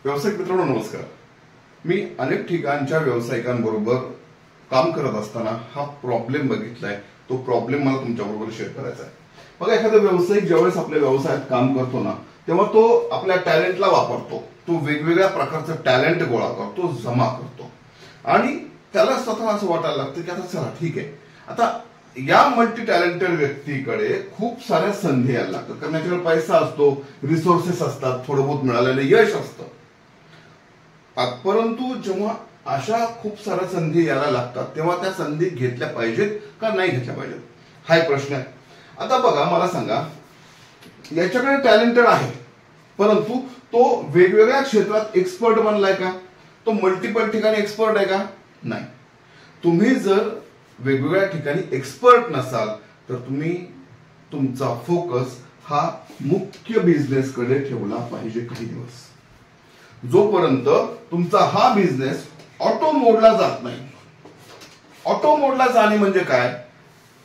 व्यावसायिक मित्रांनो नमस्कार। मी अनेक ठिकाणच्या व्यावसायिकांबरोबर काम करत असताना हा प्रॉब्लेम बघितलाय। तो प्रॉब्लेम मला तुमच्याबरोबर शेअर करायचा आहे। बघा, एखादा व्यावसायिक ज्यावेळेस आपल्या व्यवसायात काम करतो ना, तेव्हा तो आपल्या टॅलेंटला वापरतो। तो वेगवेगळ्या प्रकारचं टॅलेंट गोळा करतो, जमा करतो आणि त्याला स्वतःला असं वाटायला लागतं की आता चला ठीक आहे, आता या मल्टी टॅलेंटेड व्यक्तीकडे खूप साऱ्या संधी यायला लागतात, कारण त्याच्याकडे पैसा असतो, रिसोर्सेस असतात, थोडं बहुत मिळालेलं यश असतं। परंतु जेव्हा अशा खूप साऱ्या संधी यायला लागतात तेव्हा त्या संधी घेतल्या पाहिजेत का नाही घेतल्या पाहिजेत, हा एक प्रश्न आहे। आता बघा, मला सांगा, याच्याकडे टॅलेंटेड आहे परंतु तो वेगवेगळ्या क्षेत्रात एक्सपर्ट बनलाय का? तो मल्टिपल ठिकाणी एक्सपर्ट आहे का? नाही। तुम्ही जर वेगवेगळ्या ठिकाणी एक्सपर्ट नसाल तर तुम्ही तुमचा फोकस हा मुख्य बिझनेस कडे ठेवला पाहिजे काही दिवस। जोपर्यंत तुमचा हा बिझनेस ऑटो मोडला जात नाही। ऑटो मोडला जाणे म्हणजे काय?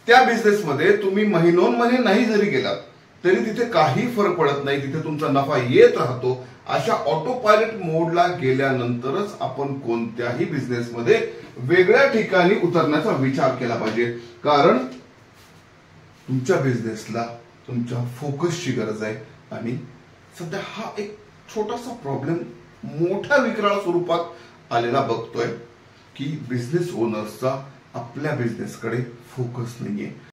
त्या बिझनेस मध्ये तुम्ही महिनोन्महिने नाही जरी गेलात तरी तिथे काही फरक पडत नाही, तिथे तुमचा नफा येत राहतो। अशा ऑटो पायलट मोडला गेल्यानंतरच आपण कोणत्याही बिझनेस मध्ये वेगळ्या ठिकाणी उतरण्याचा विचार केला पाहिजे, कारण तुमच्या बिझनेसला तुमच्या फोकसची गरज आहे। आणि सध्या हा एक छोटासा प्रॉब्लेम मोठ्या विकराळ स्वरूपात आलेला बघतोय की बिझनेस ओनर्सचा आपल्या बिझनेसकडे फोकस नाहीये।